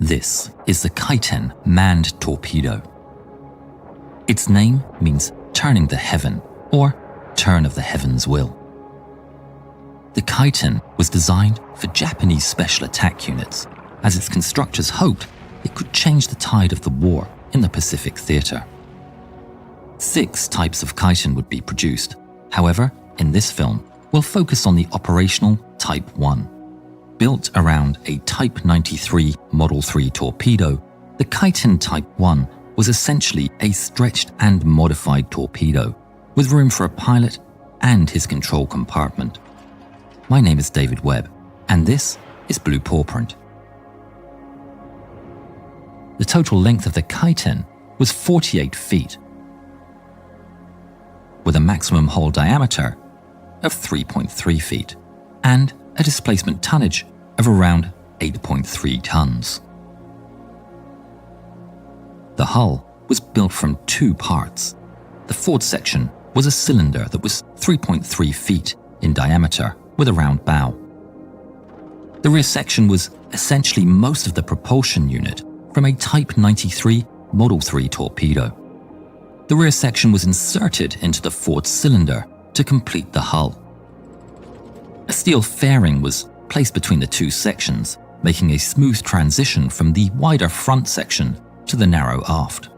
This is the Kiten manned torpedo. Its name means turning the heaven or turn of the heaven's will. The Kiten was designed for Japanese special attack units, as its constructors hoped it could change the tide of the war in the Pacific theater. 6 types of Kiten would be produced. However, in this film, we'll focus on the operational Type 1. Built around a Type 93 Model 3 torpedo, the Kiten Type 1 was essentially a stretched and modified torpedo, with room for a pilot and his control compartment. My name is David Webb, and this is Blue Paw Print. The total length of the Kiten was 48 feet, with a maximum hull diameter of 3.3 feet and a displacement tonnage of around 8.3 tons. The hull was built from 2 parts. The forward section was a cylinder that was 3.3 feet in diameter with a round bow. The rear section was essentially most of the propulsion unit from a Type 93 Model 3 torpedo. The rear section was inserted into the forward cylinder to complete the hull. A steel fairing was placed between the 2 sections, making a smooth transition from the wider front section to the narrow aft.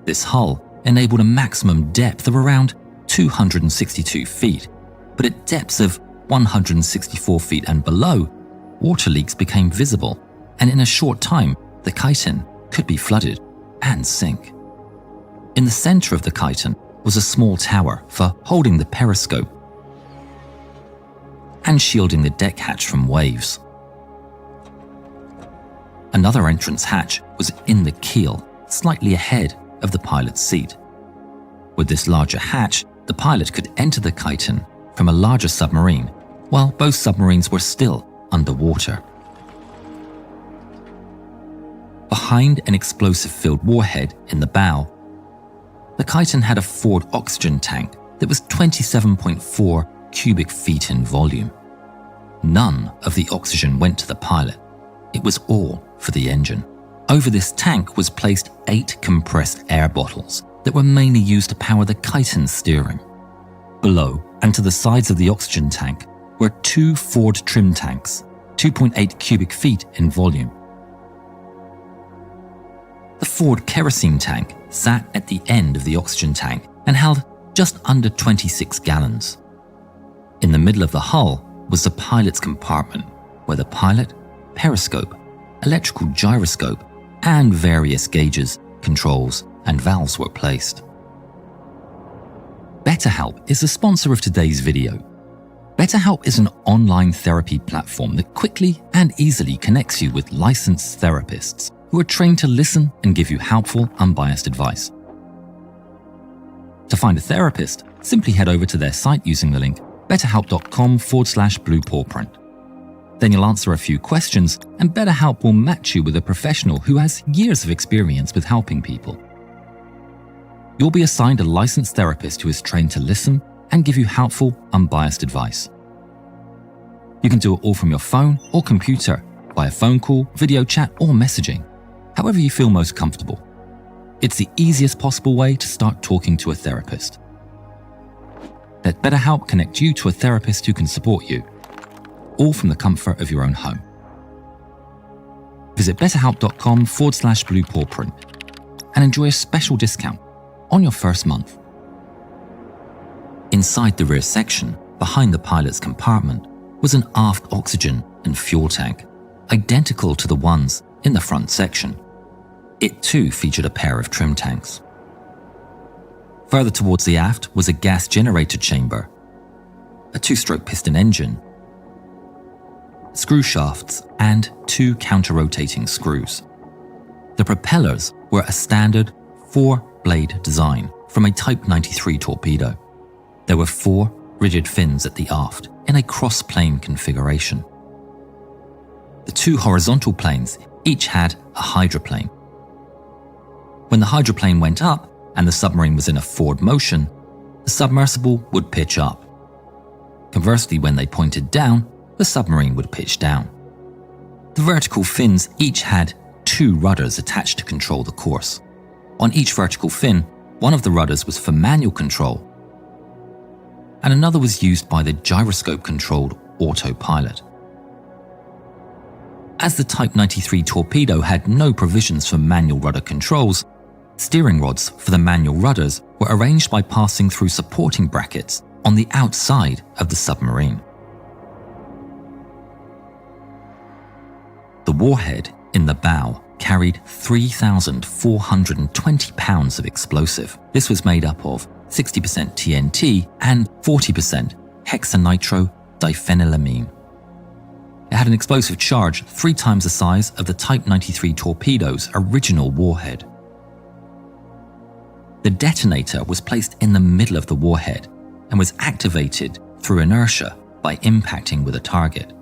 This hull enabled a maximum depth of around 262 feet, but at depths of 164 feet and below, water leaks became visible, and in a short time, the Kiten could be flooded and sink. In the center of the Kiten was a small tower for holding the periscope and shielding the deck hatch from waves. Another entrance hatch was in the keel, slightly ahead of the pilot's seat. With this larger hatch, the pilot could enter the Kiten from a larger submarine, while both submarines were still underwater. Behind an explosive-filled warhead in the bow, the Kiten had a forward oxygen tank that was 27.4 cubic feet in volume. None of the oxygen went to the pilot. It was all for the engine. Over this tank was placed 8 compressed air bottles that were mainly used to power the Kiten's steering. Below and to the sides of the oxygen tank were 2 forward trim tanks, 2.8 cubic feet in volume. The forward kerosene tank sat at the end of the oxygen tank and held just under 26 gallons. In the middle of the hull was the pilot's compartment, where the pilot, periscope, electrical gyroscope, and various gauges, controls, and valves were placed. BetterHelp is the sponsor of today's video. BetterHelp is an online therapy platform that quickly and easily connects you with licensed therapists who are trained to listen and give you helpful, unbiased advice. To find a therapist, simply head over to their site using the link betterhelp.com/bluepawprint. Then you'll answer a few questions, and BetterHelp will match you with a professional who has years of experience with helping people. You'll be assigned a licensed therapist who is trained to listen and give you helpful, unbiased advice. You can do it all from your phone or computer, via phone call, video chat, or messaging, however you feel most comfortable. It's the easiest possible way to start talking to a therapist. Let BetterHelp connect you to a therapist who can support you, all from the comfort of your own home. Visit betterhelp.com/bluepawprint and enjoy a special discount on your first month. Inside the rear section, behind the pilot's compartment, was an aft oxygen and fuel tank, identical to the ones in the front section. It too featured a pair of trim tanks. Further towards the aft was a gas generator chamber, a 2-stroke piston engine, screw shafts, and 2 counter-rotating screws. The propellers were a standard 4-blade design from a Type 93 torpedo. There were 4 rigid fins at the aft in a cross-plane configuration. The 2 horizontal planes each had a hydroplane. When the hydroplane went up and the submarine was in a forward motion, the submersible would pitch up. Conversely, when they pointed down, the submarine would pitch down. The vertical fins each had 2 rudders attached to control the course. On each vertical fin, one of the rudders was for manual control, and another was used by the gyroscope-controlled autopilot. As the Type 93 Torpedo had no provisions for manual rudder controls, steering rods for the manual rudders were arranged by passing through supporting brackets on the outside of the submarine. The warhead in the bow carried 3,420 pounds of explosive. This was made up of 60% TNT and 40% hexanitrodiphenylamine. It had an explosive charge 3 times the size of the Type 93 Torpedo's original warhead. The detonator was placed in the middle of the warhead and was activated through inertia by impacting with a target.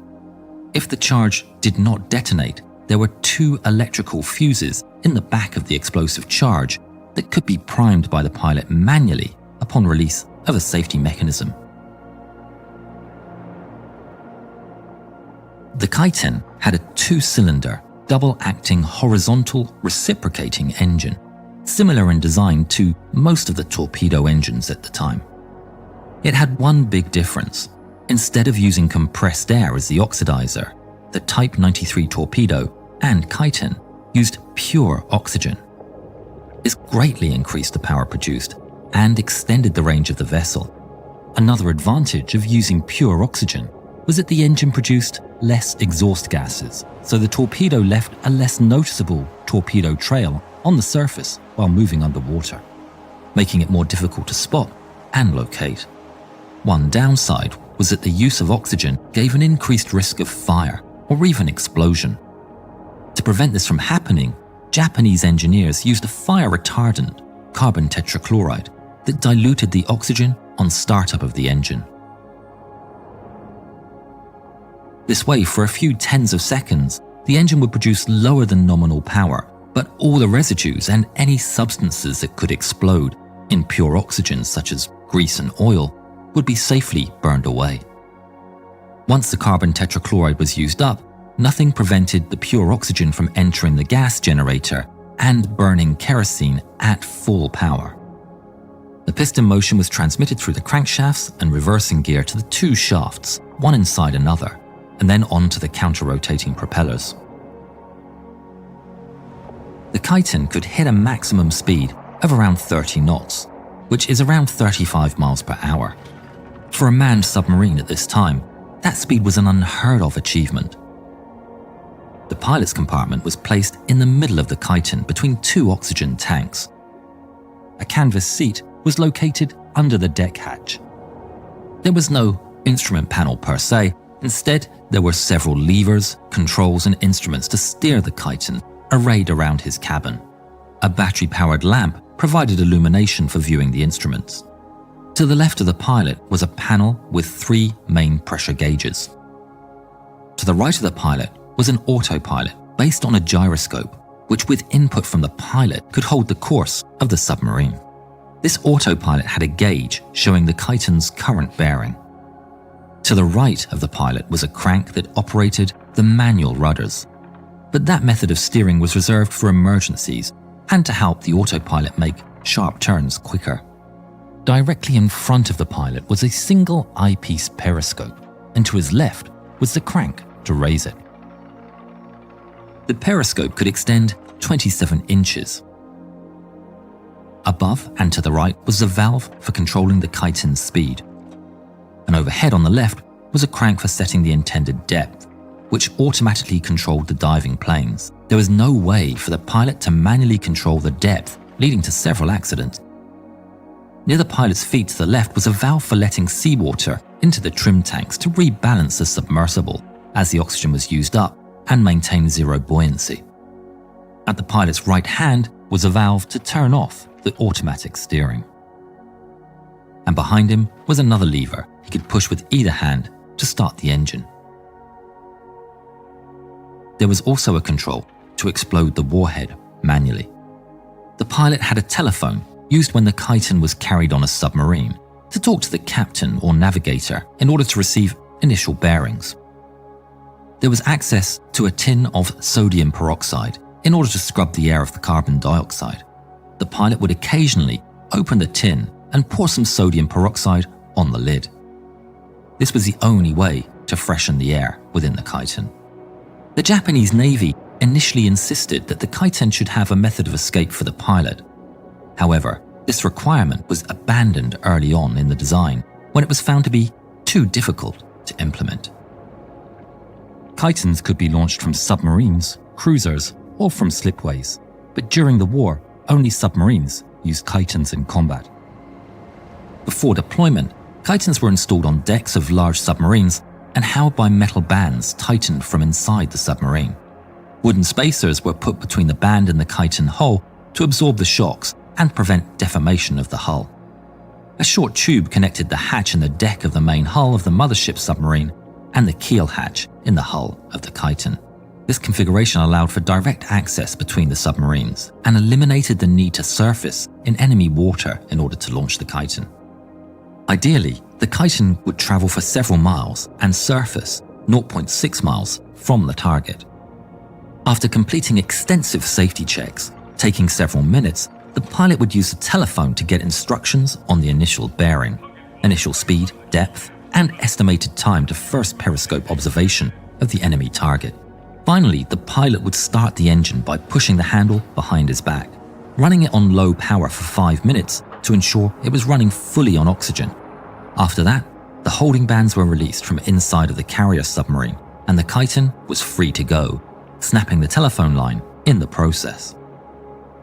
If the charge did not detonate, there were 2 electrical fuses in the back of the explosive charge that could be primed by the pilot manually upon release of a safety mechanism. The Kiten had a 2-cylinder, double-acting horizontal reciprocating engine, similar in design to most of the torpedo engines at the time. It had one big difference. Instead of using compressed air as the oxidizer, the Type 93 Torpedo and Kiten used pure oxygen. This greatly increased the power produced and extended the range of the vessel. Another advantage of using pure oxygen was that the engine produced less exhaust gases, so the torpedo left a less noticeable torpedo trail on the surface while moving underwater, making it more difficult to spot and locate. One downside was that the use of oxygen gave an increased risk of fire or even explosion. To prevent this from happening, Japanese engineers used a fire retardant, carbon tetrachloride, that diluted the oxygen on startup of the engine. This way, for a few tens of seconds, the engine would produce lower than nominal power, but all the residues and any substances that could explode in pure oxygen, such as grease and oil, would be safely burned away. Once the carbon tetrachloride was used up, nothing prevented the pure oxygen from entering the gas generator and burning kerosene at full power. The piston motion was transmitted through the crankshafts and reversing gear to the 2 shafts, one inside another, and then onto the counter-rotating propellers. The Kiten could hit a maximum speed of around 30 knots, which is around 35 miles per hour. For a manned submarine at this time, that speed was an unheard of achievement. The pilot's compartment was placed in the middle of the Kiten between 2 oxygen tanks. A canvas seat was located under the deck hatch. There was no instrument panel per se. Instead, there were several levers, controls and instruments to steer the Kiten arrayed around his cabin. A battery-powered lamp provided illumination for viewing the instruments. To the left of the pilot was a panel with 3 main pressure gauges. To the right of the pilot was an autopilot based on a gyroscope, which with input from the pilot could hold the course of the submarine. This autopilot had a gauge showing the Kiten's current bearing. To the right of the pilot was a crank that operated the manual rudders, but that method of steering was reserved for emergencies and to help the autopilot make sharp turns quicker. Directly in front of the pilot was a single eyepiece periscope, and to his left was the crank to raise it. The periscope could extend 27 inches. Above and to the right was the valve for controlling the Kiten's speed. And overhead on the left was a crank for setting the intended depth, which automatically controlled the diving planes. There was no way for the pilot to manually control the depth, leading to several accidents. Near the pilot's feet to the left was a valve for letting seawater into the trim tanks to rebalance the submersible as the oxygen was used up and maintain zero buoyancy. At the pilot's right hand was a valve to turn off the automatic steering. And behind him was another lever he could push with either hand to start the engine. There was also a control to explode the warhead manually. The pilot had a telephone used when the Kiten was carried on a submarine to talk to the captain or navigator in order to receive initial bearings. There was access to a tin of sodium peroxide In order to scrub the air of the carbon dioxide, the pilot would occasionally open the tin and pour some sodium peroxide on the lid. This was the only way to freshen the air within the chiton. The Japanese Navy initially insisted that the chiton should have a method of escape for the pilot. However, this requirement was abandoned early on in the design when it was found to be too difficult to implement. Chitons could be launched from submarines, cruisers, or from slipways, but during the war, only submarines used chitons in combat. Before deployment, chitons were installed on decks of large submarines and held by metal bands tightened from inside the submarine. Wooden spacers were put between the band and the chiton hull to absorb the shocks and prevent deformation of the hull. A short tube connected the hatch in the deck of the main hull of the mothership submarine and the keel hatch in the hull of the chiton. This configuration allowed for direct access between the submarines and eliminated the need to surface in enemy water in order to launch the chiton. Ideally, the chiton would travel for several miles and surface 0.6 miles from the target. After completing extensive safety checks, taking several minutes, the pilot would use a telephone to get instructions on the initial bearing, initial speed, depth, and estimated time to first periscope observation of the enemy target. Finally, the pilot would start the engine by pushing the handle behind his back, running it on low power for 5 minutes to ensure it was running fully on oxygen. After that, the holding bands were released from inside of the carrier submarine and the chiton was free to go, snapping the telephone line in the process.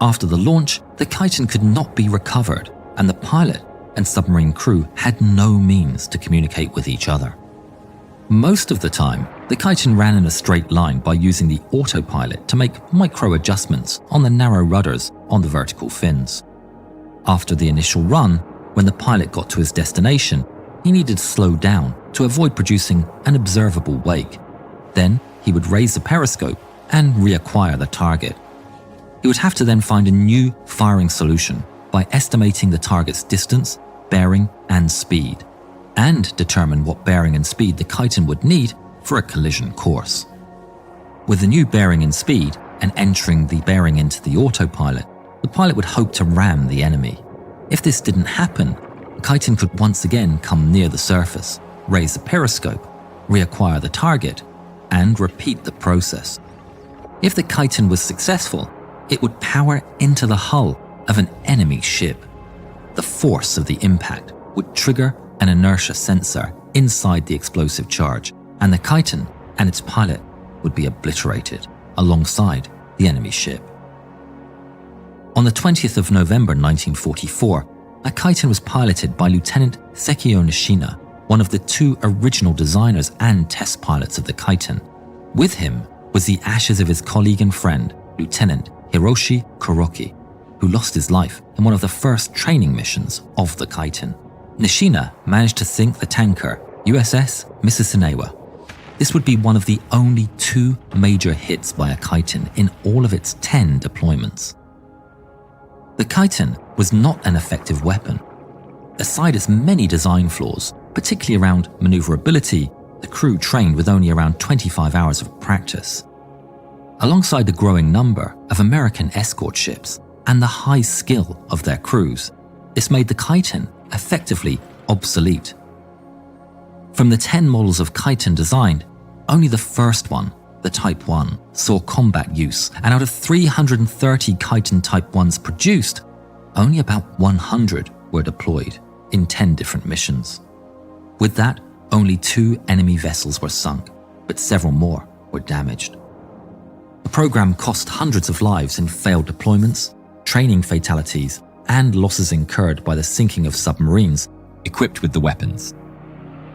After the launch, the chiton could not be recovered and the pilot and submarine crew had no means to communicate with each other. Most of the time, the chiton ran in a straight line by using the autopilot to make micro adjustments on the narrow rudders on the vertical fins. After the initial run, when the pilot got to his destination, he needed to slow down to avoid producing an observable wake. Then he would raise the periscope and reacquire the target. He would have to then find a new firing solution by estimating the target's distance, bearing, and speed, and determine what bearing and speed the chiton would need for a collision course. With the new bearing and speed and entering the bearing into the autopilot, the pilot would hope to ram the enemy. If this didn't happen, the chiton could once again come near the surface, raise the periscope, reacquire the target, and repeat the process. If the chiton was successful, it would power into the hull of an enemy ship. The force of the impact would trigger an inertia sensor inside the explosive charge, and the chiton and its pilot would be obliterated alongside the enemy ship. On the 20th of November 1944, a chiton was piloted by Lieutenant Sekio Nishina, one of the two original designers and test pilots of the chiton. With him was the ashes of his colleague and friend, Lieutenant Hiroshi Kuroki, who lost his life in one of the first training missions of the chiton. Nishina managed to sink the tanker USS Mississauga. This would be one of the only 2 major hits by a chiton in all of its 10 deployments. The chiton was not an effective weapon. Aside its many design flaws, particularly around maneuverability, the crew trained with only around 25 hours of practice. Alongside the growing number of American escort ships and the high skill of their crews, this made the chiton effectively obsolete. From the 10 models of chiton designed, only the first one, the Type 1, saw combat use, and out of 330 chiton Type 1s produced, only about 100 were deployed in 10 different missions. With that, only 2 enemy vessels were sunk, but several more were damaged. The program cost hundreds of lives in failed deployments, training fatalities, and losses incurred by the sinking of submarines equipped with the weapons.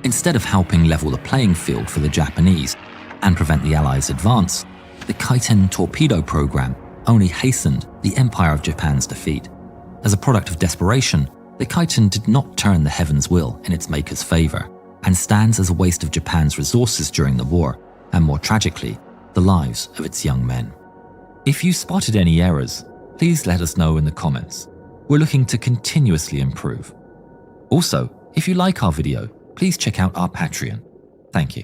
Instead of helping level the playing field for the Japanese and prevent the Allies' advance, the Chiton Torpedo program only hastened the Empire of Japan's defeat. As a product of desperation, the Chiton did not turn the heavens' will in its maker's favor and stands as a waste of Japan's resources during the war, and more tragically, the lives of its young men. If you spotted any errors, please let us know in the comments. We're looking to continuously improve. Also, if you like our video, please check out our Patreon. Thank you.